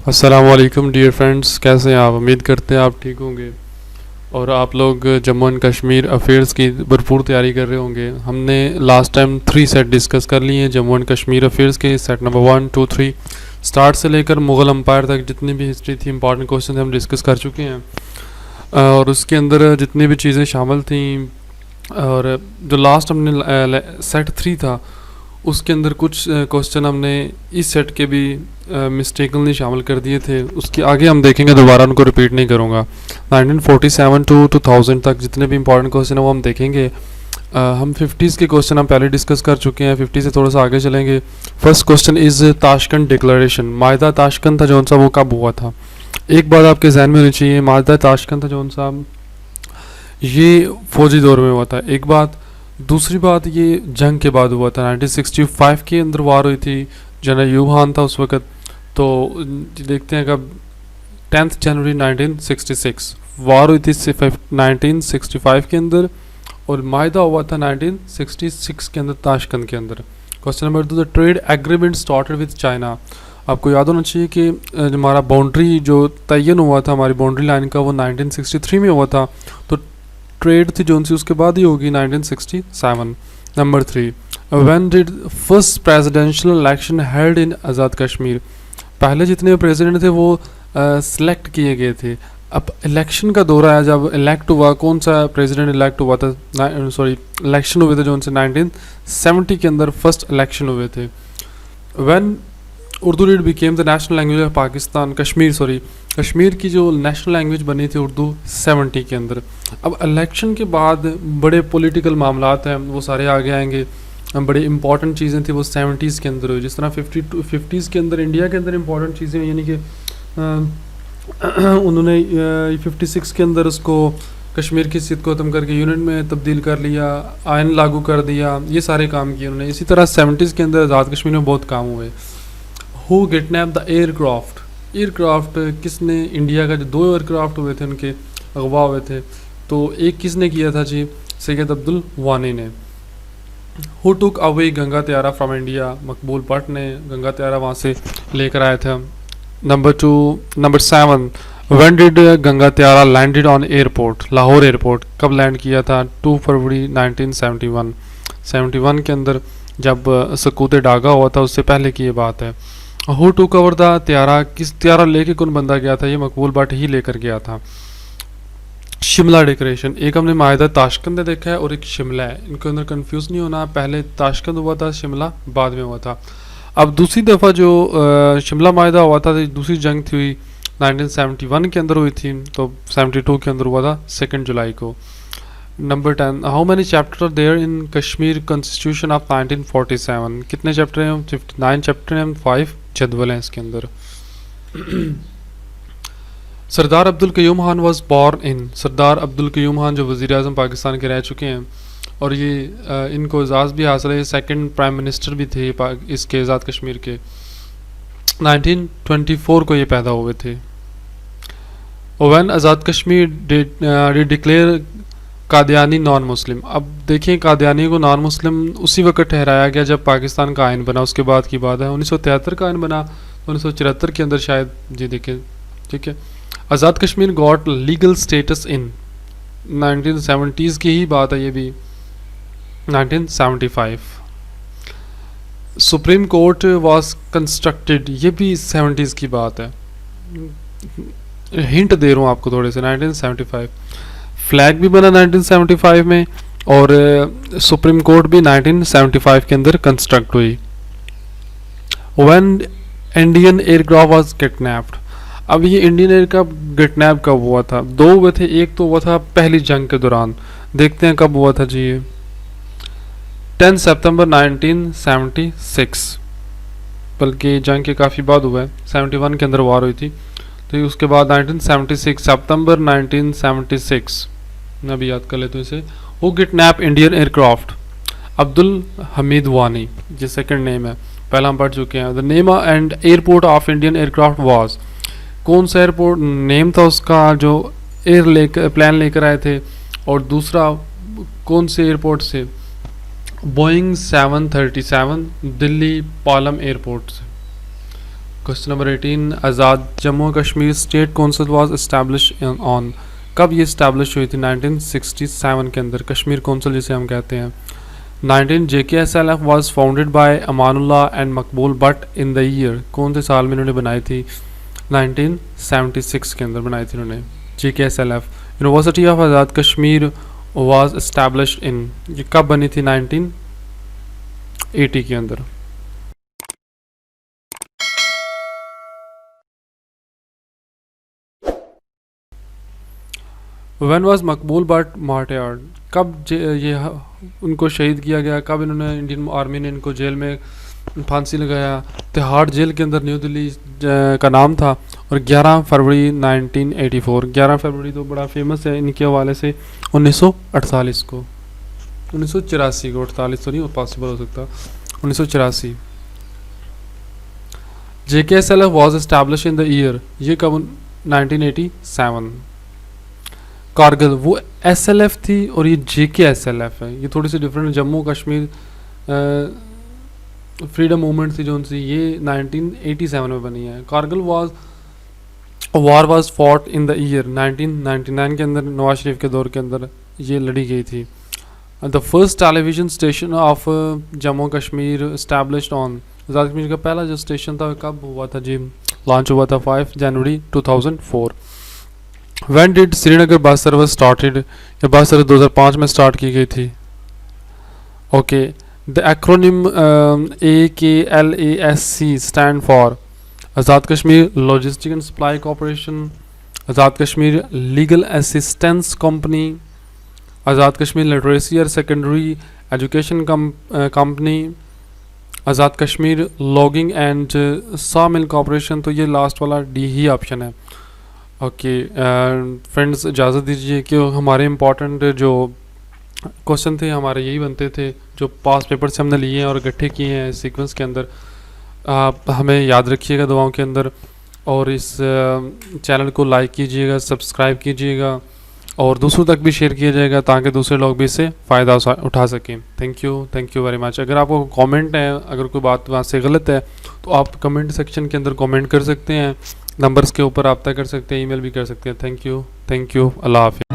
अस्सलामुअलैकुम dear friends, कैसे हैं आप? उम्मीद करते हैं आप ठीक होंगे और आप लोग जम्मू एंड कश्मीर अफेयर्स की भरपूर तैयारी कर रहे होंगे। हमने लास्ट टाइम 3 सेट डिस्कस कर लिए हैं जम्मू एंड कश्मीर अफेयर्स के। सेट नंबर 1, 2, 3 स्टार्ट से लेकर मुग़ल एम्पायर तक जितनी भी हिस्ट्री थी, इंपॉर्टेंट क्वेश्चन हम डिस्कस कर चुके हैं और उसके अंदर जितनी भी चीज़ें शामिल थी और जो लास्ट हमने सेट 3 था उसके अंदर कुछ क्वेश्चन हमने इस सेट के भी मिस्टेकनली शामिल कर दिए थे। उसके आगे हम देखेंगे, दोबारा उनको रिपीट नहीं करूँगा। 1947 टू 2000 तक जितने भी इंपॉर्टेंट क्वेश्चन हैं वो हम देखेंगे। हम 50s के क्वेश्चन हम पहले डिस्कस कर चुके हैं, 50 से थोड़ा सा आगे चलेंगे। First question is Tashkent declaration. माहिदा ताशकंद था जौन सा, वो कब हुआ था? एक बात आपके जहन में होनी चाहिए, माहिदा ताशकंद था जौन सा ये फौजी दौर में हुआ था, एक बात। दूसरी बात, ये जंग के बाद हुआ था। 1965 के अंदर वार हुई थी, जनरल अयूब खान था उस वक़्त। तो देखते हैं कब, 10 जनवरी 1966 वार हुई थी 1965 के अंदर और माहिदा हुआ था 1966 के अंदर ताशकंद के अंदर। Question number 2, the trade agreement started with China. आपको याद होना चाहिए कि हमारा बाउंड्री जो तयन हुआ था, हमारी बाउंड्री लाइन का, वो 1963 में हुआ था। तो ट्रेड थी जोन सी उसके बाद ही होगी 1967। Number 3, when did first presidential election held in Azad Kashmir. पहले जितने प्रेसिडेंट थे वो सिलेक्ट किए गए थे। अब इलेक्शन का दौर आया, जब इलेक्ट हुआ, कौन सा प्रेसिडेंट इलेक्ट हुआ था? इलेक्शन हुए थे जोन से 1970 के अंदर फर्स्ट इलेक्शन हुए थे। When Urdu did became the national language of Pakistan, Kashmir की जो नेशनल लैंग्वेज बनी थी उर्दू 70 के अंदर। अब इलेक्शन के बाद बड़े पॉलिटिकल मामलात हैं वो सारे आगे आएंगे। बड़ी इंपॉर्टेंट चीज़ें थी वो 70s के अंदर हुई, जिस तरह 50s के अंदर इंडिया के अंदर इंपॉर्टेंट चीज़ें हुई, यानी कि उन्होंने 56 के अंदर उसको कश्मीर की स्थिति को ख़त्म करके यूनिट में तब्दील कर लिया, आयन लागू कर दिया, ये सारे काम किए उन्होंने। इसी तरह 70s के अंदर आज़ाद कश्मीर में बहुत काम हुए। हु किडनैप द एयरक्राफ्ट किसने, इंडिया का जो 2 एयरक्राफ्ट हुए थे उनके अगवा हुए थे, तो एक किसने किया था जी? सैयद अब्दुल वानी ने। Who took away Ganga tayyara from India, Maqbool Bhat ने गंगा त्यारा वहाँ से लेकर आए थे। Number 7, when did Ganga tayyara landed on airport, Lahore airport कब लैंड किया था? 2 फरवरी 1971 के अंदर जब सकूत डागा हुआ था, उससे पहले की ये बात है। हु टुक ओवर द त्यारा, किस त्यारा लेके कौन बंदा गया था? ये मकबूल भट्ट ही लेकर गया था। शिमला डिक्लेरेशन, एक हमने माहिदा ताशकंद ने देखा है और एक शिमला है, इनके अंदर कंफ्यूज नहीं होना, पहले ताशकंद हुआ था, शिमला बाद में हुआ था। अब दूसरी दफ़ा जो शिमला माहिदा हुआ था, दूसरी जंग थी 1971 के अंदर हुई थी, तो 72 के अंदर हुआ था 2 जुलाई को। Number 10, how many chapter there in Kashmir constitution of 1947। कितने चैप्टर हैं? 59 चैप्टर हैं, 5 जदवल हैं इसके अंदर। Sardar Abdul Qayyum Khan was born in, Sardar Abdul Qayyum Khan जो वज़ीर आज़म पाकिस्तान के रह चुके हैं और ये इनको एजाज़ भी हासिल है, 2nd प्राइम मिनिस्टर भी थे इसके आज़ाद कश्मीर के। 1924 को ये पैदा हुए थे। When Azad Kashmir declare Qadiani non Muslim. अब देखिए, कादियानी को नॉन मुस्लिम उसी वक्त ठहराया गया जब पाकिस्तान का आइन बना, उसके बाद की बात है। 1973 का आइन बना, 1974 के अंदर शायद, जी देखें, ठीक है। Azad Kashmir got legal status in 1970s की ही बात है, ये भी 1975। सुप्रीम कोर्ट वाज कंस्ट्रक्टेड, ये भी 70s की बात है, हिंट दे रहा हूँ आपको थोड़े से। 1975 फ्लैग भी बना 1975 में और सुप्रीम कोर्ट भी 1975 के अंदर कंस्ट्रक्ट हुई। When Indian aircraft was kidnapped. अब ये इंडियन एयरक्राफ्ट किडनैप कब हुआ था? 2 हुए थे, एक तो हुआ था पहली जंग के दौरान, देखते हैं कब हुआ था जी। 10 सितंबर 1976, बल्कि जंग के काफ़ी बाद हुआ है, 71 के अंदर वार हुई थी, तो उसके बाद 1976 सितंबर 1976 मैं भी याद कर लेता हूँ इसे। Who kidnap Indian aircraft? Abdul Hamid वानी, ये 2nd नेम है, पहला हम पढ़ चुके हैं। The name and airport of Indian aircraft was, कौन सा एयरपोर्ट नेम था उसका जो प्लान लेकर आए थे, और दूसरा कौन से एयरपोर्ट से? बोइंग 737 दिल्ली पालम एयरपोर्ट से। क्वेश्चन नंबर 18, आज़ाद जम्मू और Kashmir state council was establish on, कब ये इस्टेब्लिश हुई थी? 1967 के अंदर, कश्मीर काउंसिल जिसे हम कहते हैं। 19 JKSLF was founded by Amanullah and Maqbool but in the year, कौन से साल में इन्होंने बनाई थी? 1976 के अंदर बनाई थी इन्होंने JKSLF। University of Azad Kashmir was established in, ये कब बनी थी? 1980 के अंदर। When was मकबूल बट मार्टियर्ड, कब ये उनको शहीद किया गया, कब इन्होंने इंडियन आर्मी ने इनको जेल में फांसी लगाया? तिहाड़ जेल के अंदर, न्यू दिल्ली का नाम था। और 11 फरवरी 1984, 11 फरवरी तो बड़ा फेमस है इनके हवाले से। 1948 को, 1984 को, 48 तो नहीं पॉसिबल हो सकता, 1984। JKSLF was establish in the year, ये कब? 1987। कारगिल वो SLF थी और ये JKSLF है, ये थोड़ी सी different. Jammu Kashmir freedom movement थी जो उनसी, ये 1987 में बनी है। Kargil war was fought in the year 1999 के अंदर, नवाज शरीफ के दौर के अंदर ये लड़ी गई थी। The first television station of Jammu Kashmir established on, Azad Kashmir का पहला जो स्टेशन था कब हुआ था जी? लॉन्च हुआ था 5 जनवरी 2004। When did Srinagar bus service started, ये बस सर्विस 2005 में स्टार्ट की गई थी। Okay, the acronym AKLASC stand for, Azad Kashmir logistic and supply corporation, Azad Kashmir legal assistance company, Azad Kashmir literacy और secondary education company, Azad Kashmir logging and saw mill corporation. तो ये लास्ट वाला D ही ऑप्शन है। ओके फ्रेंड्स, इजाज़त दीजिए कि हमारे इम्पॉर्टेंट जो क्वेश्चन थे हमारे यही बनते थे जो पास पेपर से हमने लिए हैं और इकट्ठे किए हैं सीक्वेंस के अंदर। आप हमें याद रखिएगा दुआओं के अंदर, और इस चैनल को लाइक कीजिएगा, सब्सक्राइब कीजिएगा और दूसरों तक भी शेयर किया जाएगा ताकि दूसरे लोग भी इससे फ़ायदा उठा सकें। Thank you very much. अगर आपको कमेंट है, अगर कोई बात वहाँ से गलत है तो आप कमेंट सेक्शन के अंदर कमेंट कर सकते हैं, नंबर्स के ऊपर रब्ता कर सकते हैं, ईमेल भी कर सकते हैं। थैंक यू, अल्लाह हाफ़िज़।